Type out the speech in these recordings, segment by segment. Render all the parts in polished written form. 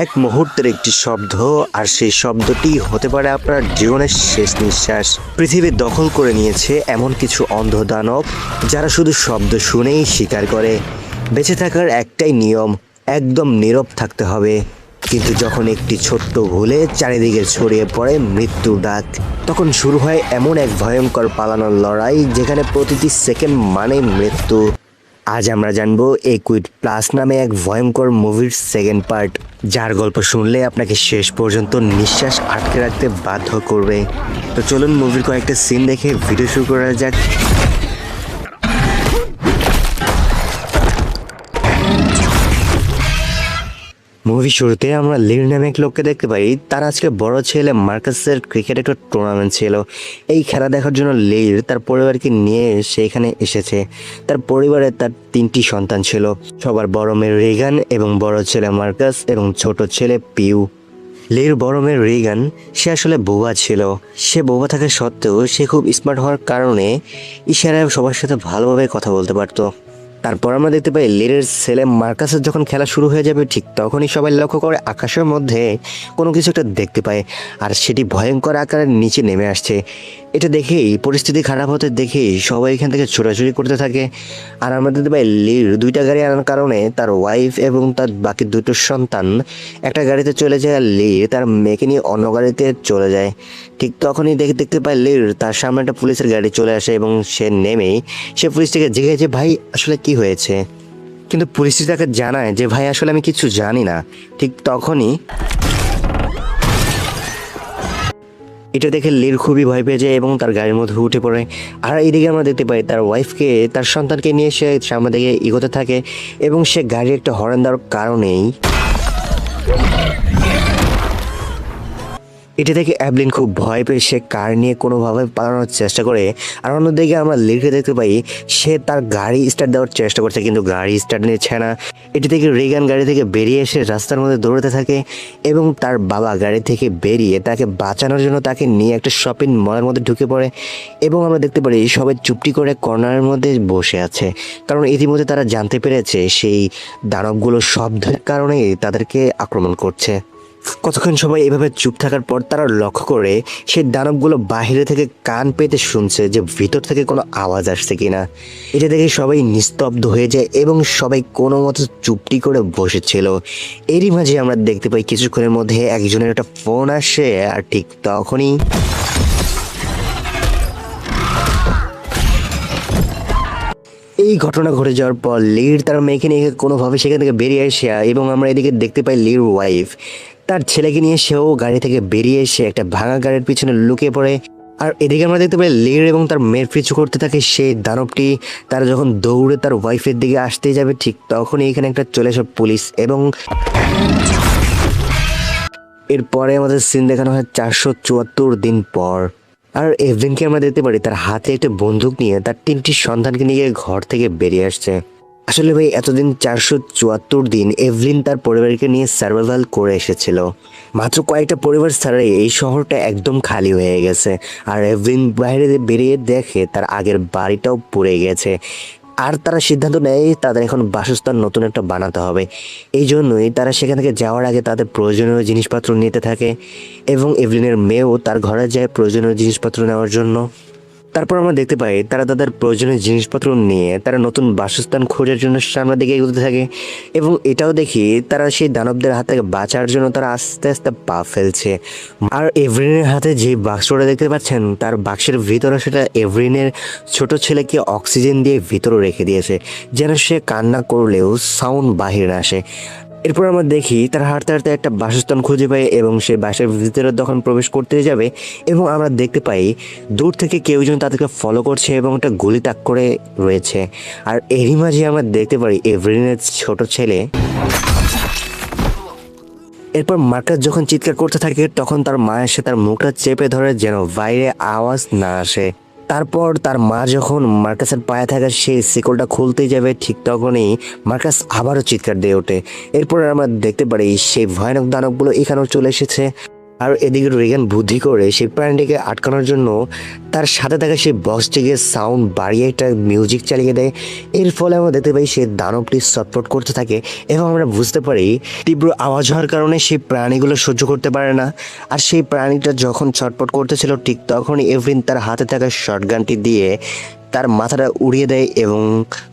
এক মুহূর্তের একটি শব্দ, আর সেই শব্দটি হতে পারে আপনার জীবনের শেষ নিঃশ্বাস। পৃথিবী দখল করে নিয়েছে এমন কিছু অন্ধ দানব যারা শুধু শব্দ শুনেই শিকার করে। বেঁচে থাকার একটাই নিয়ম, একদম নীরব থাকতে হবে। কিন্তু যখন একটি ছোট্ট ভুলে চারিদিকে ছড়িয়ে পড়ে মৃত্যুর ডাক, তখন শুরু হয় এমন এক ভয়ঙ্কর পালানোর লড়াই যেখানে প্রতিটি সেকেন্ড মানে মৃত্যু। আজ আমরা জানবো একুইড প্লাস নামে এক ভয়ঙ্কর মুভির সেকেন্ড পার্ট, যার গল্প শুনলে আপনাকে শেষ পর্যন্ত নিঃশ্বাস আটকে রাখতে বাধ্য করবে। তো চলুন মুভির কয়েকটা সিন দেখে ভিডিও শুরু করা যাক। মুভি শুরুতে আমরা লির নামে এক লোককে দেখতে পাই। তার আজকে বড় ছেলে মার্কাসের ক্রিকেট একটা টুর্নামেন্ট ছিল। এই খেলা দেখার জন্য লির তার পরিবারকে নিয়ে সেখানে এসেছে। তার পরিবারে তার 3টি সন্তান ছিল, সবার বড় মেয়ে রিগান এবং বড় ছেলে মার্কাস এবং ছোট ছেলে পিউ। লির বড় মেয়ে রিগান, সে আসলে বোবা ছিল। সে বোবা থাকা সত্ত্বেও সে খুব স্মার্ট হওয়ার কারণে ইশারায় সবার সাথে ভালোভাবে কথা বলতে পারতো। তারপর আমরা দেখতে পাই লিরের ছেলে মার্কাসের যখন খেলা শুরু হয়ে যাবে ঠিক তখনই সবাই লক্ষ্য করে আকাশের মধ্যে কোনো কিছু একটা দেখতে পায়, আর সেটি ভয়ঙ্কর আকারের নিচে নেমে আসছে। এটা দেখেই পরিস্থিতি খারাপ হতে দেখেই সবাই এখান থেকে ছোটাছুটি করতে থাকে। আর আমরা দেখতে পাই লির 2টা গাড়ি আনার কারণে তার ওয়াইফ এবং তার বাকি 2টো সন্তান একটা গাড়িতে চলে যায়, আর লির তার মেয়েকে নিয়ে অন্য গাড়িতে চলে যায়। ঠিক তখনই দেখতে পাই লির তার সামনে একটা পুলিশের গাড়ি চলে আসে এবং সে নেমেই সে পুলিশটিকে জিজ্ঞাসা যে ভাই আসলে কি হয়েছে। কিন্তু পুলিশটি তাকে জানায় যে ভাই আসলে আমি কিছু জানি না। ঠিক তখনই এটা দেখে লির খুবই ভয় পেয়ে যায় এবং তার গাড়ির মধ্যে উঠে পড়ে। আর এইদিকে আমরা দেখতে পাই তার ওয়াইফকে, তার সন্তানকে নিয়ে সে সামনে দিকে এগোতে থাকে এবং সে গাড়ির একটা হর্ন দেওয়ার কারণেই এটা দেখে অ্যাবলিন খুব ভয় পেয়ে সে কার নিয়ে কোনোভাবে পালানোর চেষ্টা করে। আর অন্যদিকে আমরা লিরকে দেখতে পাই সে তার গাড়ি স্টার্ট দেওয়ার চেষ্টা করছে কিন্তু গাড়ি স্টার্ট নিচ্ছে না। এটি থেকে রিগান গাড়ি থেকে বেরিয়ে এসে রাস্তার মধ্যে দৌড়াতে থাকে এবং তার বাবা গাড়ি থেকে বেরিয়ে তাকে বাঁচানোর জন্য তাকে নিয়ে একটা শপিং মলের মধ্যে ঢুকে পড়ে। এবং আমরা দেখতে পারি সবাই চুপটি করে কর্নারের মধ্যে বসে আছে, কারণ ইতিমধ্যে তারা জানতে পেরেছে সেই দানবগুলো শব্দের কারণেই তাদেরকে আক্রমণ করছে। কতক্ষণ সবাই এভাবে চুপ থাকার পর তারা লক্ষ্য করে সেই দানবগুলো বাইরে থেকে কান পেতে শুনছে যে ভিতর থেকে কোনো আওয়াজ আসছে কিনা। এটা দেখে সবাই নিস্তব্ধ হয়ে যায় এবং সবাই কোনো মতো চুপটি করে বসেছিল। এরই মাঝে আমরা দেখতে পাই কিছুক্ষণের মধ্যে একজনের একটা ফোন আসে, আর ঠিক তখনই এই ঘটনা ঘটে যাওয়ার পর লির তার মেয়েকে নিয়ে কোনোভাবে সেখান থেকে বেরিয়ে আসে এবং আমরা এদিকে দেখতে পাই লির ওয়াইফ তার ছেলেকে নিয়ে সেও গাড়ি থেকে বেরিয়ে এসে একটা ভাঙা গাড়ির পিছনে লুকিয়ে পড়ে। আর এদিকে আমরা দেখতে পাই লির এবং তার মেয়ের পিছু করতে থাকে সেই দানবটি। তারা যখন দৌড়ে তার ওয়াইফের দিকে আসতে যাবে ঠিক তখনই এখানে একটা চলে আসে পুলিশ এবং এরপরে আমাদের সিন দেখানো হয় 474 দিন পর। আর এভলিনকে আমরা দেখতে পারি তার হাতে একটা বন্দুক নিয়ে তার 3টি সন্তানকে নিয়ে ঘর থেকে বেরিয়ে আসছে। আসলে ভাই এতদিন 474 দিন এভলিন তার পরিবারকে নিয়ে সার্ভাইভাল করে এসেছিল। মাত্র কয়েকটা পরিবার ছাড়াই এই শহরটা একদম খালি হয়ে গেছে। আর এভলিন বাইরে বেরিয়ে দেখে তার আগের বাড়িটাও পুড়ে গেছে। আর তারা সিদ্ধান্ত নেয় তাদের এখন বাসস্থান নতুন একটা বানাতে হবে। এই জন্যই তারা সেখান থেকে যাওয়ার আগে তাদের প্রয়োজনীয় জিনিসপত্র নিতে থাকে এবং এভলিনের মেয়েও তার ঘরে যায় প্রয়োজনীয় জিনিসপত্র নেওয়ার জন্য। তারপর আমরা দেখতে পাই তারা তাদের প্রয়োজনীয় জিনিসপত্র নিয়ে তারা নতুন বাসস্থান খোঁজার জন্য সামনের দিকে এগোতে থাকে এবং এটাও দেখি তারা সেই দানবদের হাত থেকে বাঁচার জন্য তারা আস্তে আস্তে পা ফেলছে। আর এভরিনের হাতে যে বাক্সটা দেখতে পাচ্ছেন তার বাক্সের ভিতরে সেটা এভরিনের ছোট ছেলেকে অক্সিজেন দিয়ে ভিতরে রেখে দিয়েছে যেন সে কান্না করলেও সাউন্ড বাহির না আসে। এরপর আমরা দেখি তারা হাঁটতে হাঁটতে একটা বাসস্থান খুঁজে পায় এবং সে বাসার ভিতরে তখন প্রবেশ করতে যাবে এবং আমরা দেখতে পাই দূর থেকে কেউ যেন তাদেরকে ফলো করছে এবং একটা গুলি তাক করে রয়েছে। আর এরই মাঝে আমরা দেখতে পারি এভরিনের ছোট ছেলে। এরপর মার্কাস যখন চিৎকার করতে থাকে তখন তার মা এসে তার মুখটা চেপে ধরে যেন বাইরে আওয়াজ না আসে। তারপর তার মা যখন মার্কাসের পায়ে থাকা সেই শিকলটা খুলতেই যাবে ঠিক তখনই মার্কাস আবারও চিৎকার দিয়ে ওঠে। এরপর আমরা দেখতে পারি সেই ভয়ানক দানবগুলো এখানেও চলে এসেছে। আর এদিকে রিগান বুদ্ধি করে সেই প্রাণীটিকে আটকানোর জন্য তার সাথে থাকা সেই বক্সটিকে সাউন্ড বাড়িয়ে একটা মিউজিক চালিয়ে দেয়। এর ফলে আমরা দেখতে পাই সে দানবটি ছটফট করতে থাকে এবং আমরা বুঝতে পারি তীব্র আওয়াজ হওয়ার কারণে সেই প্রাণীগুলো সহ্য করতে পারে না। আর সেই প্রাণীটা যখন ছটফট করতেছিল ঠিক তখনই এভরিন তার হাতে থাকা শটগানটি দিয়ে তার মাথাটা উড়িয়ে দেয় এবং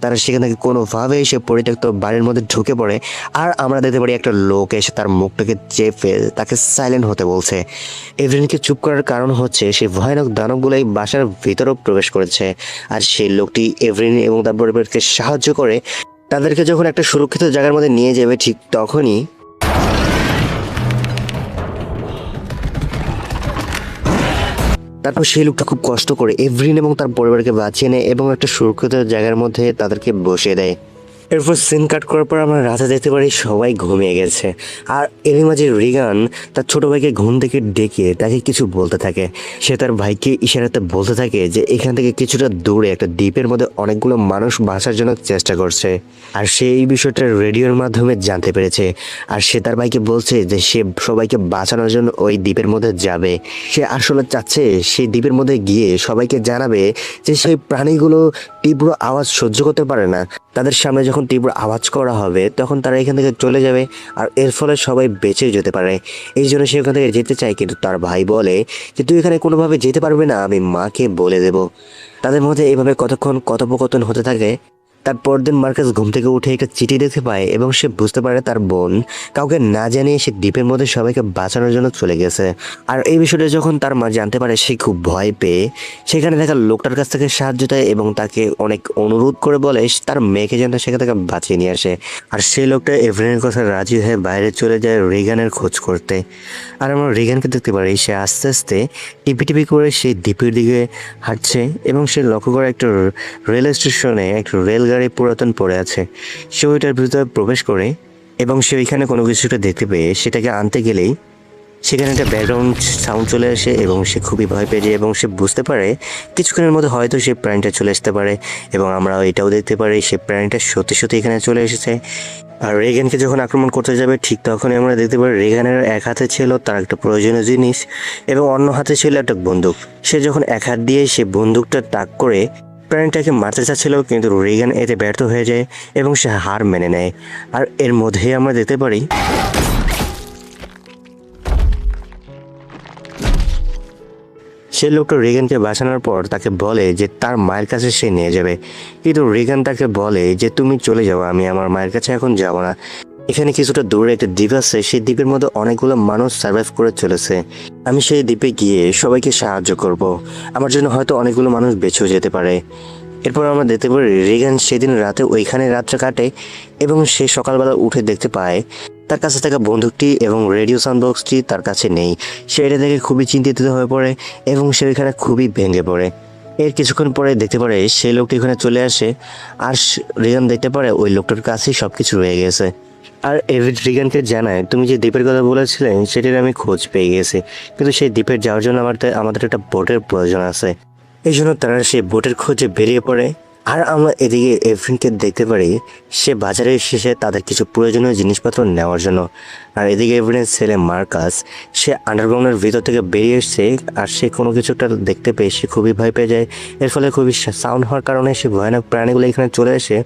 তারা সেখান থেকে কোনোভাবে সে পরিত্যক্ত বাড়ির মধ্যে ঢুকে পড়ে। আর আমরা দেখতে পারি একটা লোক এসে তার মুখটাকে চেপে তাকে সাইলেন্ট হতে বলছে। এভরিনকে চুপ করার কারণ হচ্ছে সেই ভয়ানক দানবগুলো এই বাসার ভিতরেও প্রবেশ করেছে। আর সেই লোকটি এভরিন এবং তার পরিবারকে সাহায্য করে তাদেরকে যখন একটা সুরক্ষিত জায়গার মধ্যে নিয়ে যাবে ঠিক তখনই তারপর সেই লোকটা খুব কষ্ট করে এভরিন এবং তার পরিবারকে বাঁচিয়ে নেয় এবং একটা সুরক্ষিত জায়গার মধ্যে তাদেরকে বসিয়ে দেয়। এরপর সিন কাট করার পর আমরা রাতে দেখতে পারি সবাই ঘুমিয়ে গেছে। আর এরই মাঝে রিগান তার ছোট ভাইকে ঘুম থেকে ডেকে তাকে কিছু বলতে থাকে। সে তার ভাইকে ইশারাতে বলতে থাকে যে এখান থেকে কিছুটা দূরে একটা দ্বীপের মধ্যে অনেকগুলো মানুষ বাসার জন্য চেষ্টা করছে। আর সে এই বিষয়টা রেডিওর মাধ্যমে জানতে পেরেছে। আর সে তার ভাইকে বলছে যে সে সবাইকে বাঁচানোর জন্য ওই দ্বীপের মধ্যে যাবে। সে আসলে চাচ্ছে সেই দ্বীপের মধ্যে গিয়ে সবাইকে জানাবে যে সেই প্রাণীগুলো তীব্র আওয়াজ সহ্য করতে পারে না। তাদের সামনে যখন তীব্র আওয়াজ করা হবে তখন তারা এখান থেকে চলে যাবে আর এর ফলে সবাই বেঁচে যেতে পারে। এই জন্য সে ওখান থেকে যেতে চায়, কিন্তু তার ভাই বলে যে তুই এখানে কোনোভাবে যেতে পারবি না, আমি মাকে বলে দেব। তাদের মধ্যে এইভাবে কতক্ষণ কথোপকথন হতে থাকে। তারপর দিন মার্কাস ঘুম থেকে উঠে একটা চিঠি দেখতে পায় এবং সে বুঝতে পারে তার বোন কাউকে না জানিয়ে সে দ্বীপের মধ্যে সবাইকে বাঁচানোর জন্য চলে গেছে। আর এই বিষয়টা যখন তার মা জানতে পারে সে খুব ভয় পেয়ে সেখানে থাকা লোকটার কাছ থেকে সাহায্য দেয় এবং তাকে অনেক অনুরোধ করে বলে তার মেয়েকে যেন সেখান থেকে বাঁচিয়ে নিয়ে আসে। আর সেই লোকটা এভরিনের কথা রাজি হয়ে বাইরে চলে যায় রিগানের খোঁজ করতে। আর আমরা রিগানকে দেখতে পারি সে আস্তে আস্তে টিপি টিপি করে সেই দ্বীপের দিকে হাঁটছে এবং সে লক্ষ্য করে একটা রেল স্টেশনে একটা রেলগাড়ি পুরাতন পড়ে আছে। সে ওইটার ভিতরে প্রবেশ করে এবং সে ওইখানে কোনো কিছুটা দেখতে পেয়ে সেটাকে আনতে গেলেই সেখানে একটা ব্যাকগ্রাউন্ড সাউন্ড চলে আসে এবং সে খুবই ভয় পেয়ে যায় এবং সে বুঝতে পারে কিছুক্ষণের মধ্যে হয়তো সেই প্রাণীটা চলে আসতে পারে। এবং আমরা এটাও দেখতে পারি সে প্রাণীটা সত্যি সত্যি এখানে চলে এসেছে। আর রেগানকে যখন আক্রমণ করতে যাবে ঠিক তখনই আমরা দেখতে পাই রেগানের এক হাতে ছিল তার একটা প্রয়োজনীয় জিনিস এবং অন্য হাতে ছিল একটা বন্দুক। সে যখন এক হাত দিয়ে সে বন্দুকটা তাক করে প্রাণীটাকে মারতে চাচ্ছিল, কিন্তু রিগান এতে ব্যর্থ হয়ে যায় এবং সে হার মেনে নেয়। আর এর মধ্যেই আমরা দেখতে পারি সে লোকটা রিগানকে বাঁচানোর পর তাকে বলে যে তার মায়ের কাছে সে নিয়ে যাবে, কিন্তু রিগান তাকে বলে যে তুমি চলে যাও, আমি আমার মায়ের কাছে এখন যাব না। এখানে কিছুটা দূরে একটা দ্বীপ আছে, সেই দ্বীপের মধ্যে অনেকগুলো মানুষ সার্ভাইভ করে চলেছে। আমি সেই দ্বীপে গিয়ে সবাইকে সাহায্য করব, আমার জন্য হয়তো অনেকগুলো মানুষ বেঁচেও যেতে পারে। এরপর আমরা দেখতে পারি রিগান সেদিন রাতে ওইখানে রাতটা কাটে এবং সে সকালবেলা উঠে দেখতে পায় তার কাছে থাকা বন্দুকটি এবং রেডিও সাউন্ড বক্সটি তার কাছে নেই। সে এটা দেখে খুবই চিন্তিত হয়ে পড়ে এবং সে ওইখানে খুবই ভেঙে পড়ে। এর কিছুক্ষণ পরে দেখতে পারে সেই লোকটি ওখানে চলে আসে আর রিগান দেখতে পারে ওই লোকটার কাছেই সবকিছু রয়ে গেছে। আর এভিড রিগানকে জানায় তুমি যে দ্বীপের কথা বলেছিলে সেটির আমি খোঁজ পেয়ে গেছি, কিন্তু সেই দ্বীপের যাওয়ার জন্য আমাদের একটা বোটের প্রয়োজন আছে। এই জন্য তারা সেই বোটের খোঁজে বেরিয়ে পড়ে। আর আমরা এদিকে এভরিনকে দেখতে পারি সে বাজারে এসেছে তাদের কিছু প্রয়োজনীয় জিনিসপত্র নেওয়ার জন্য। আর এদিকে এভরিনের ছেলে মার্কাস সে আন্ডারগ্রাউন্ডের ভিতর থেকে বেরিয়ে এসছে আর সে কোনো কিছুটা দেখতে পেয়ে সে খুবই ভয় পেয়ে যায়। এর ফলে খুবই সাউন্ড হওয়ার কারণে সে ভয়ানক প্রাণীগুলো এখানে চলে আসে।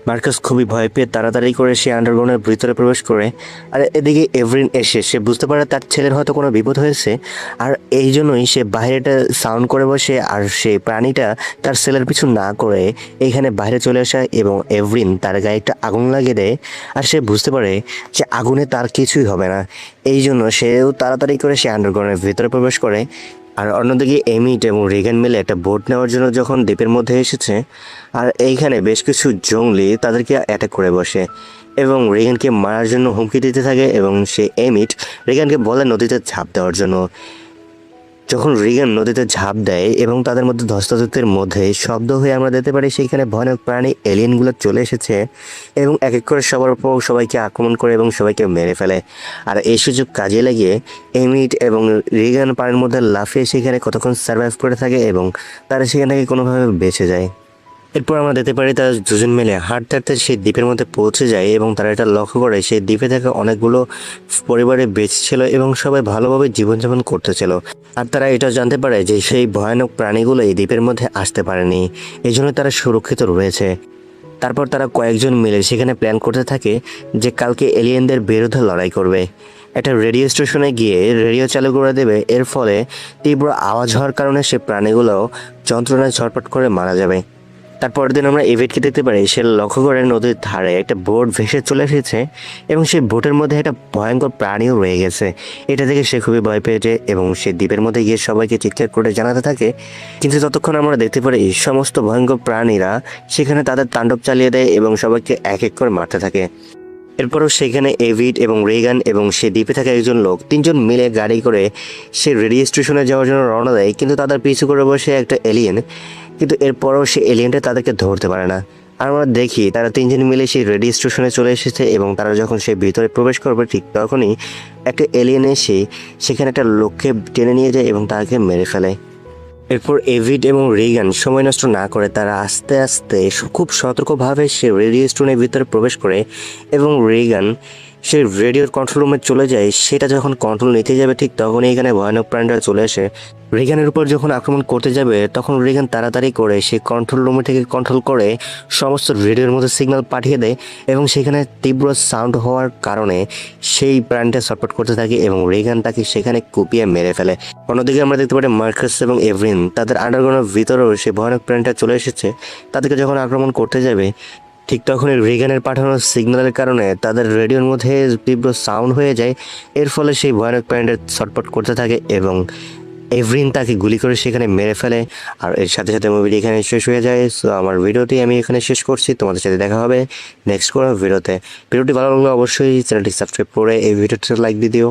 মার্কাস খুবই ভয় পেয়ে তাড়াতাড়ি করে সে আন্ডারগ্রাউন্ডের ভিতরে প্রবেশ করে। আর এদিকে এভরিন এসে সে বুঝতে পারে তার ছেলের হয়তো কোনো বিপদ হয়েছে, আর এই জন্যই সে বাইরেটা সাউন্ড করে বসে আর সে প্রাণীটা তার ছেলের পিছু না করে এইখানে বাইরে চলে আসে এবং এভরিন তার গায়ে একটা আগুন লাগিয়ে দেয়। আর সে বুঝতে পারে যে আগুনে তার কিছুই হবে না, এই জন্য সেও তাড়াতাড়ি করে সে আন্ডারগ্রাউন্ডের ভিতরে প্রবেশ করে। আর অন্যদিকে এমিট এবং রিগান মিলে একটা বোট নেওয়ার জন্য যখন দ্বীপের মধ্যে এসেছে, আর এইখানে বেশ কিছু জঙ্গলি তাদেরকে অ্যাটাক করে বসে এবং রিগানকে মারার জন্য হুমকি দিতে থাকে এবং সে এমিট রিগানকে বলে নদীতে ঝাঁপ দেওয়ার জন্য। যখন রিগান নদীতে ঝাঁপ দেয় এবং তাদের মধ্যে ধস্তাধস্তির মধ্যে শব্দ হয়ে আমরা দেখতে পারি সেখানে ভয়ানক প্রাণী এলিয়েনগুলো চলে এসেছে এবং এক এক করে সবার উপর সবাইকে আক্রমণ করে এবং সবাইকে মেরে ফেলে। আর এই সুযোগ কাজে লাগিয়ে এমিট এবং রিগান পানির মধ্যে লাফিয়ে সেখানে কতক্ষণ সার্ভাইভ করে থাকে এবং তারা সেখান থেকে কোনোভাবে বেঁচে যায়। এরপর আমরা দেখতে পারি তারা দুজন মিলে হাঁটতে হাঁটতে সেই দ্বীপের মধ্যে পৌঁছে যায় এবং তারা এটা লক্ষ্য করে সেই দ্বীপে থাকা অনেকগুলো পরিবারে বেঁচে ছিল এবং সবাই ভালোভাবে জীবনযাপন করতেছিল। আর তারা এটা জানতে পারে যে সেই ভয়ানক প্রাণীগুলো এই দ্বীপের মধ্যে আসতে পারেনি, এই জন্য তারা সুরক্ষিত রয়েছে। তারপর তারা কয়েকজন মিলে সেখানে প্ল্যান করতে থাকে যে কালকে এলিয়েনদের বিরুদ্ধে লড়াই করবে। একটা রেডিও স্টেশনে গিয়ে রেডিও চালু করে দেবে, এর ফলে তীব্র আওয়াজ হওয়ার কারণে সে প্রাণীগুলো যন্ত্রণায় ছটফট করে মারা যাবে। তারপরের দিন আমরা এভিটকে দেখতে পারি সে লক্ষ্য করে নদীর ধারে একটা বোট ভেসে চলে এসেছে এবং সেই বোটের মধ্যে একটা ভয়ঙ্কর প্রাণীও রয়ে গেছে। এটা দেখে সে খুবই ভয় পেয়েছে এবং সে দ্বীপের মধ্যে গিয়ে সবাইকে চিৎকার করে জানাতে থাকে। কিন্তু ততক্ষণ আমরা দেখতে পারি এই সমস্ত ভয়ঙ্কর প্রাণীরা সেখানে তাদের তাণ্ডব চালিয়ে দেয় এবং সবাইকে এক এক করে মারতে থাকে। এরপরও সেখানে এভিড এবং রেগান এবং সে দ্বীপে থাকা একজন লোক তিনজন মিলে গাড়ি করে সে রেডিও স্টেশনে যাওয়ার জন্য রওনা দেয়, কিন্তু তাদের পিছু করে বসে একটা এলিয়েন। কিন্তু এরপরও সে এলিয়েনটা তাদেরকে ধরতে পারে না। আর আমরা দেখি তারা তিনজন মিলে সেই রেডিও স্টেশনে চলে এসেছে এবং তারা যখন সে ভিতরে প্রবেশ করবে ঠিক তখনই একটা এলিয়েন এসে সেখানে একটা লোককে টেনে নিয়ে যায় এবং তাকে মেরে ফেলে। এরপর এভিড এবং রেগান সময় নষ্ট না করে তারা আস্তে আস্তে খুব সতর্কভাবে সে রেডিও স্টেশনের ভিতরে প্রবেশ করে এবং রেগান সে রেডিওর কন্ট্রোল রুমে চলে যায়। সেটা যখন কন্ট্রোল নিতে যাবে ঠিক তখনই এখানে ভয়ানক প্রাণীরা চলে আসে। রেগানের উপর যখন আক্রমণ করতে যাবে তখন রেগান তাড়াতাড়ি করে সে কন্ট্রোল রুমে থেকে কন্ট্রোল করে সমস্ত রেডিওর মধ্যে সিগন্যাল পাঠিয়ে দেয় এবং সেখানে তীব্র সাউন্ড হওয়ার কারণে সেই প্রাণীটা ছটফট করতে থাকে এবং রেগান তাকে সেখানে কুপিয়ে মেরে ফেলে। অন্যদিকে আমরা দেখতে পারি মার্কাস এবং এভরিন তাদের আন্ডারগ্রাউন্ডের ভিতরেও সেই ভয়ানক প্রাণীটা চলে এসেছে। তাদেরকে যখন আক্রমণ করতে যাবে ঠিক তখনই রেগানের পাঠানোর সিগন্যালের কারণে তাদের রেডিওর মধ্যে তীব্র সাউন্ড হয়ে যায়। এর ফলে সেই ভয়ানক প্রাণীটা ছটফট করতে থাকে এবং এভরিন তাকে গুলি করে সেখানে মেরে ফেলে। আর এর সাথে সাথে মুভিটি এখানে শেষ হয়ে যায়। সো আমার ভিডিওটি আমি এখানে শেষ করছি, তোমাদের সাথে দেখা হবে নেক্সট কোনো ভিডিওতে। ভিডিওটি ভালো লাগলে অবশ্যই চ্যানেলটি সাবস্ক্রাইব করে এই ভিডিওতে লাইক দিয়ে দিও।